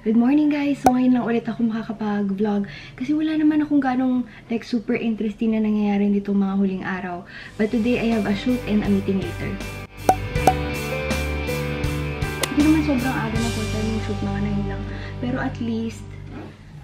Good morning guys! So ngayon lang ulit ako makakapag-vlog kasi wala naman akong ganong like super interesting na nangyayari dito mga huling araw. But today I have a shoot and a meeting later. Hindi naman sobrang aga na full time yung shoot, mga 9 lang. Pero at least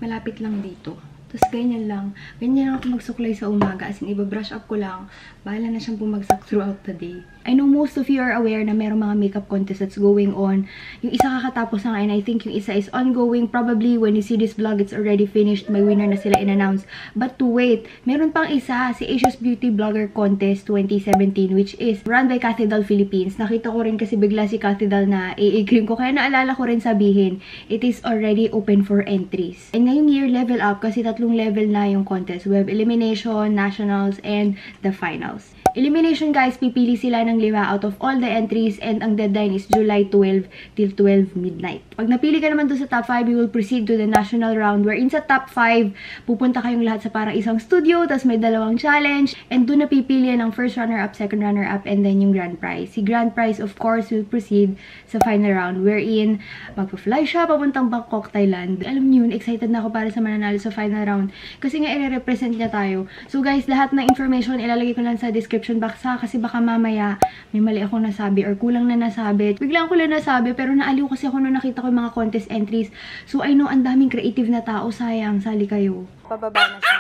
malapit lang dito. Tapos ganyan lang. Ganyan lang ako magsuklay sa umaga. As in, iba-brush up ko lang. Bahala na siyang bumagsak throughout the day. I know most of you are aware na merong mga makeup contest that's going on. Yung isa kakatapos na nga, and I think yung isa is ongoing. Probably, when you see this vlog, it's already finished. May winner na sila in-announce. But to wait, meron pang isa, si Asia's Beauty Blogger Contest 2017, which is run by Cathedral Philippines. Nakita ko rin kasi bigla si Cathedral na i-cream ko. Kaya naalala ko rin sabihin, it is already open for entries. And ngayong year, level up kasi tatlong level na yung contest. We have elimination, nationals, and the finals. Elimination guys, pipili sila ng 5 out of all the entries and ang deadline is July 12 till 12 midnight. Pag napili ka naman doon sa top 5, we will proceed to the national round wherein sa top 5, pupunta kayong lahat sa parang isang studio, tapos may dalawang challenge, and doon napipili ng first runner-up, second runner-up, and then yung grand prize. Si grand prize, of course, will proceed sa final round wherein magpa-fly siya papuntang Bangkok, Thailand. Alam niyo yun, excited na ako para sa mananalo sa final round kasi nga i-represent niya tayo. So guys, lahat ng information ilalagay ko lang sa description box ha, kasi baka mamaya may mali ako nasabi or kulang na nasabi. Biglang ko lang nasabi pero naaliw kasi ako nung nakita ko yung mga contest entries. So I know ang daming creative na tao, sayang, sali kayo. Pababa na siya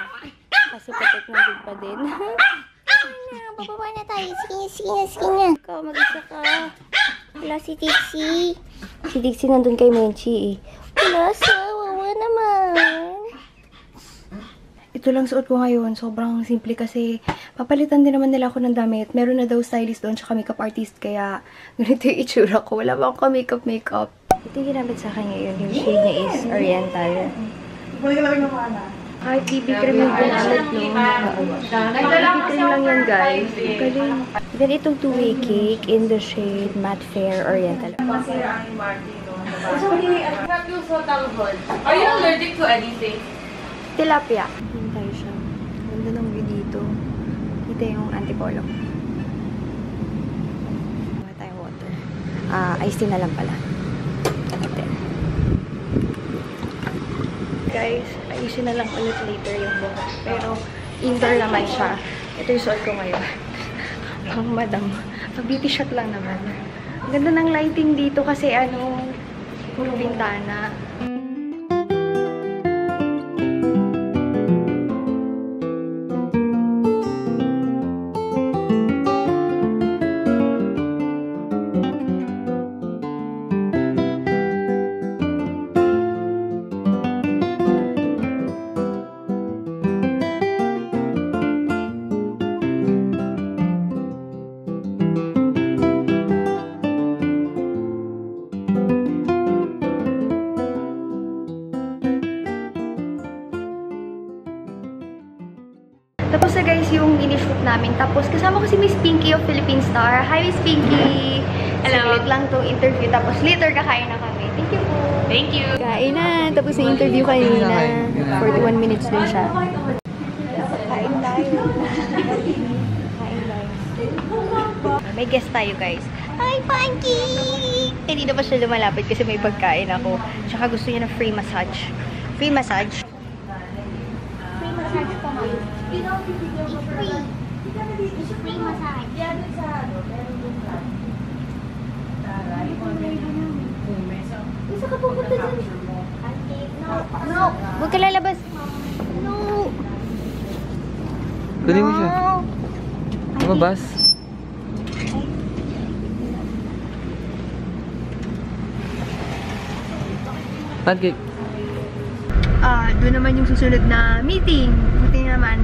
kasi patik na din pa din. Bababa na tayo. Sige na. Ikaw, mag-isa ka. Wala si Dixie. Si Dixie nandun kay Menchi eh. Wala sa, wawa naman. Ito lang suot ko ngayon. Sobrang simple kasi papalitan din naman nila ako ng damit. Meron na daw stylist doon tsaka makeup artist kaya ganito yung itsura ko. Wala ba akong makeup. Ito yung ginamit sa akin ngayon. Yung shade niya is Oriental. Kahit BB cream yung ginamit no. BB cream lang yan guys. Galing. Then itong two-way cake in the shade Matte Fair Oriental. Are you allergic to anything? Tilapia. Hindi tayo siya. Ganda ng view dito. Kita yung antipolo. Wala tayong water. Iced tea na lang pala. Ate. Guys, ayusin na lang ulit later yung buhok. Pero indoor naman siya. Ito yung suot ko ngayon. Pang madam. Pag-beauty shot lang naman. Ang ganda ng lighting dito kasi puro bintana. Tapos na guys yung mini-shoot namin. Tapos kasama ko si Miss Pinky of Philippine Star. Hi Miss Pinky! Hello! Saglit lang tong interview. Tapos later kakain na kami. Thank you po! Thank you! Kain na! Tapos yung interview kanina. 41 minutes din siya. Kain tayo. Kain tayo. May guest tayo guys. Hi, Pinky! Hindi na pa siya lumalapit kasi may pagkain ako. Tsaka gusto niya ng free massage. Free massage? Free massage po, ma'am. Free. Free massage. Gusto ka pupunta dyan? No. Huwag ka lalabas. No. Kunin mo siya. Lumabas. Pancake. Doon naman yung susunod na meeting. Buti naman,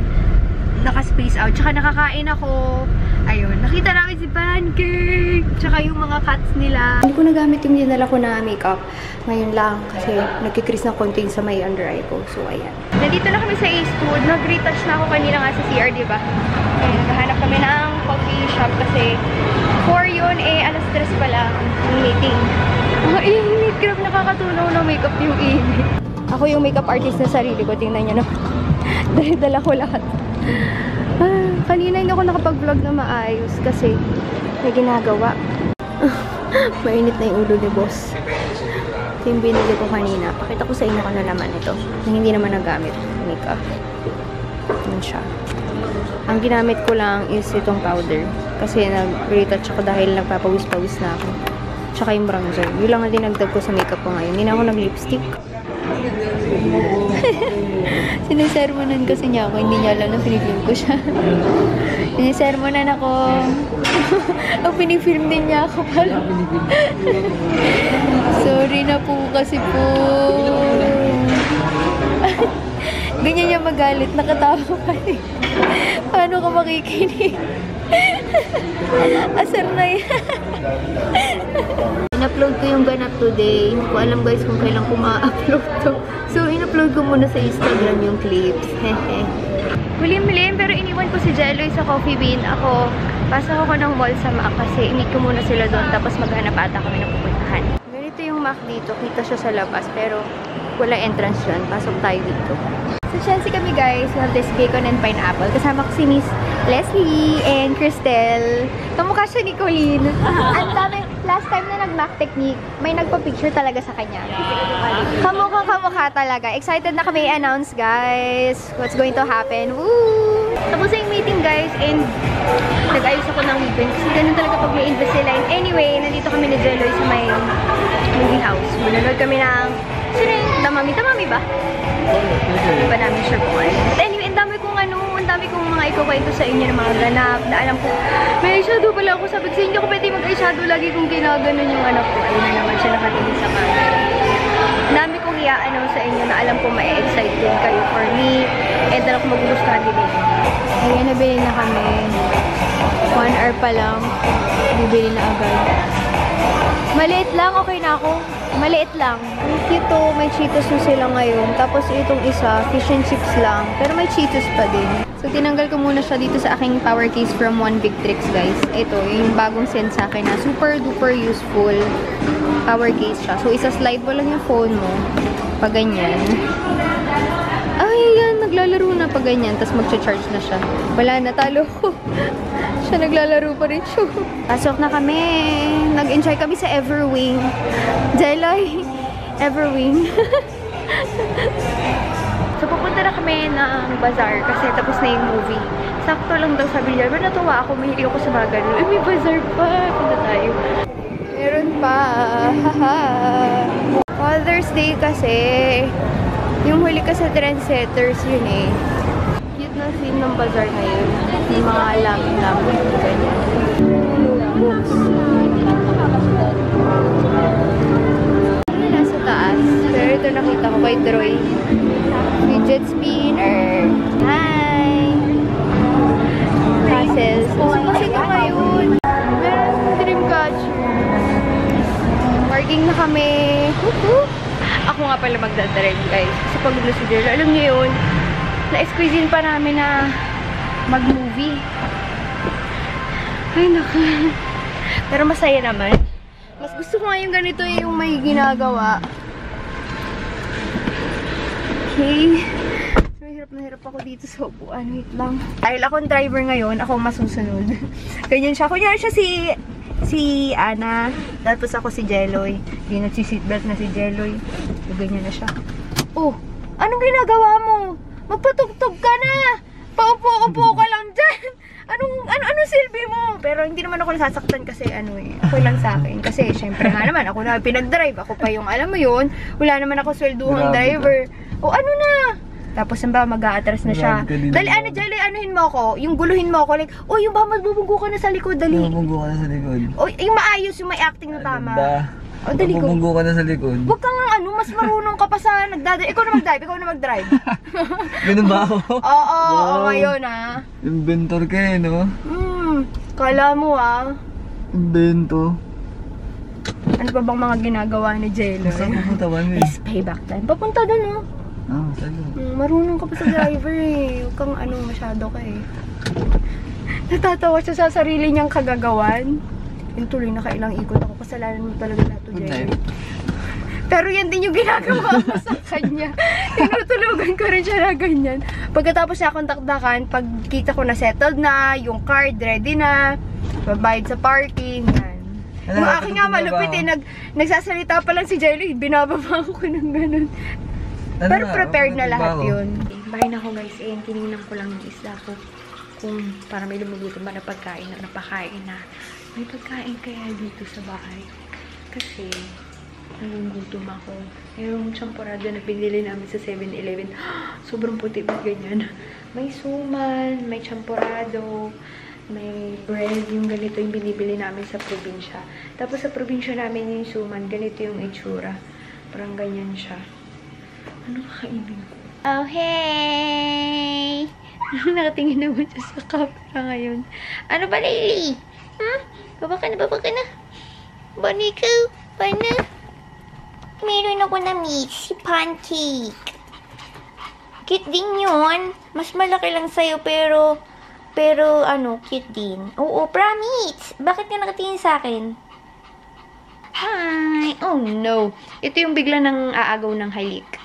naka-space out. Tsaka nakakain ako. Ayun, nakita namin si Pancake. Tsaka yung mga cuts nila. Hindi ko nagamit yung dinala ko na makeup. Ngayon lang kasi nagkikris ng konti sa may under eye ko. So, ayan. Nandito na kami sa Ace Food. Nag-retouch na ako kanina nga sa CR, diba? Ayan, naghahanap kami ng coffee shop kasi 4 yun, alas 3 pa lang yung meeting. Init. Grabe, nakakatunaw ng makeup yung init. Ako yung makeup artist na sarili ko. Tingnan nyo naman. Dala ko lahat. Kanina hindi ako nakapag-vlog na maayos kasi may ginagawa. Mainit na yung ulo ni boss. yung binili ko kanina. Pakita ko sa inyo kung ano naman ito. Yung hindi naman nagamit. Makeup. Yan siya. Ang ginamit ko lang is itong powder. Kasi nag-retouch ako dahil nagpapawis-pawis na ako. Tsaka yung bronzer. Yun lang ang dinagdag ko sa makeup ko ngayon. Hindi na ako nag-lipstick. Sinisermonan kasi niya ako. Hindi niya alam na pinifilm ko siya. Sinisermonan ako. Ang pinifilm din niya ako pala. Sorry na po kasi po. Ganyan niya magalit. Nakatawa pa rin. Paano ka makikinig? Asar na yan. In-upload ko yung ganap today. Hindi ko alam guys kung kailan ko ma-upload to. So, in-upload ko muna sa Instagram yung clips. Hulim-hulim, pero iniwan ko si Jelloy sa Coffee Bean. Ako, pasok ako ng mall sa Mac kasi i-meet ko muna sila doon. Tapos maghanap ata kami ng pupuntahan. Ganito yung Mac dito. Kita siya sa labas. Pero wala entrance dyan. Pasok tayo dito. So, Chelsea kami guys. We have this bacon and pineapple. Kasama ko si Miss Leslie and Cristel. Kamukha siya ni Colleen. Ang dami. Last time na nag-Mac Technique, may nagpa-picture talaga sa kanya. Kamukha talaga. Excited na kami i-announce guys. What's going to happen. Woo! Tapos na yung meeting guys and nag-ayos ako ng weekend. Kasi ganun talaga pag may invest sila. And anyway, nandito kami ni Jelloy sa may movie house. Mananood kami ng Tamami ba? Hindi ba namin sure kung ano. But anyway, ang dami kong mga ikukwento sa inyo ng mga ganap na alam ko, may eyeshadow pala ako. Sabi ko, hindi ako pwede mag-eyeshadow lagi kung ginaganon yung anak ko. Ayun na naman siya nakatingin sa camera. Ang dami kong i-announce sa inyo na alam ko ma-excite din kayo for me. And alam ko magugustuhan din eh. Ayan, nabili na kami. 1 hour pa lang. Bibili na agad. Maliit lang, okay na ako. Maliit lang. Ang cute to. May Cheetos na sila ngayon. Tapos itong isa, fish and chips lang. Pero may Cheetos pa din. So, tinanggal ko muna siya dito sa aking power case from One Big Tricks, guys. Ito, yung bagong send sa akin na super duper useful power case siya. So, isa-slide mo lang yung phone mo. Pag ganyan. Ay, yan. Naglalaro na pag ganyan. Tapos magcha-charge na siya. Wala na. Talo ko. Siya naglalaro pa rin siya. Pasok na kami. Nag-enjoy kami sa Everwing. Jelloy, Everwing. So, pupunta na kami ng bazaar kasi tapos na yung movie. Sakto lang daw sabi niya. Pero natuwa ako. Mahilig ako sa mga ganun. Ay, may bazaar pa. Punta tayo. Meron pa. Haha. Father's Day kasi. Yung huli ka sa trendsetters yun eh. Cute na scene ng bazaar ngayon. Yung mga lamb-lamb. Ganyan. Books. Nasa taas. Pero ito nakita ko kay Troy. Fidget spinner. Hi! Castles. Kasi ko ngayon. Meron Dreamcatcher. Parking na kami. Ako nga pala magdadrive guys. Kasi pag si Jello, alam niyo yun, na-squeeze in pa namin na mag-movie. Ay, naku. Pero masaya naman. Mas gusto ko nga yung ganito yung may ginagawa. Okay. So, hirap na hirap ako dito sa upuan. Wait lang. Dahil akong driver ngayon, ako masusunod. Ganyan siya. Kunyari siya si Ana. Tapos ako si Jelloy. Hindi nagsi-seatbelt na si Jelloy. So, ganyan na siya. Oh, anong ginagawa mo? Magpatugtog ka na! Paupo-upo ka lang dyan! Anong silbi mo? Pero hindi naman ako nasasaktan kasi okay lang sa akin. Kasi syempre nga naman, ako na pinag-drive. Ako pa yung, alam mo yun, wala naman ako swelduhang driver. O ano na? Tapos ba mag-a-atras na siya. Dali, Jelly, anuhin mo ako. Yung guluhin mo ako. Like, yung ba, magbubunggo ka na sa likod, dali. Mabunggo ka na sa likod. Yung maayos, yung may acting na tama. Dali ko. Mabunggo ka na sa likod. Huwag kang mas marunong ka pa sa nagdadrive. Ikaw na mag-drive. Ganun ba ako? Oo, ngayon Inventor ka eh, no? Kala mo Invento. Ano pa bang mga ginagawa ni Jello? Saan pupunta ba mo eh? Is payback time. Papunta dun saan? Marunong ka pa sa driver eh. Huwag kang masyado ka eh. Natatawa siya sa sarili niyang kagagawan. Yung tuloy na kailang ikot ako. Kasalanan mo talaga lahat to, Jello. Pero yan din yung ginagawa ko sa kanya. Tinutulugan ko rin siya na ganyan. Pagkatapos siya akong takdakan, pagkita ko na settled na, yung card ready na, babayad sa parking, yan. Yung akin nga malupit eh, nagsasalita pa lang si Jelly, binababa ko ng ganun. Pero prepared na lahat yun. Bahay na ako guys, and tinignan ko lang yung isda ko kung para may lumuluto ba na pagkain na napakain na. May pagkain kaya dito sa bahay. Kasi nagugutom ako. Mayroong champurado na pinili namin sa 7-Eleven. Sobrang puti ba ganyan? May suman, may champurado, may bread. Yung ganito yung binibili namin sa probinsya. Tapos sa probinsya namin yung suman, ganito yung itsura. Parang ganyan siya. Ano kakainin ko? Oh, hey! Nakatingin naman siya sa camera ngayon. Ano ba, Laylee? Baba ka na, baba ka na. Bunny ko, paano? Meron ako na meat, si Pancake. Cute din yun. Mas malaki lang sa'yo, pero ano, cute din. Oo, promise. Bakit ka nakatingin sa akin? Hi! Oh, no. Ito yung bigla ng aagaw ng halik.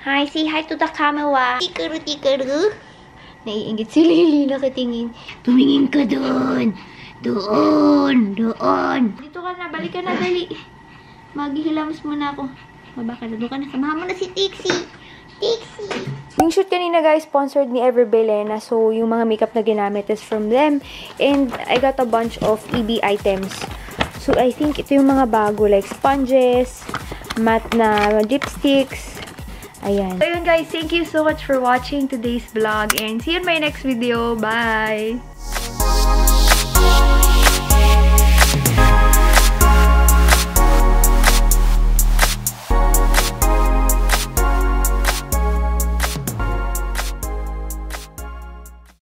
Hi, say hi to the camera. Tikaru, tikaru. Naiingit si Lily, nakatingin. Tumingin ka doon. Doon. Dito ka na, balik ka na, dali. Maghihilamos muna ako. Baba ka na, doon ka na. Samahan mo na si Tixie. Tixie. Yung shoot kanina guys, sponsored ni Everbelena. So, yung mga makeup na ginamit is from them. And I got a bunch of EB items. So, I think ito yung mga bago. Like sponges, matte na lipsticks. Ayan. So, yun guys, thank you so much for watching today's vlog. And see you in my next video. Bye!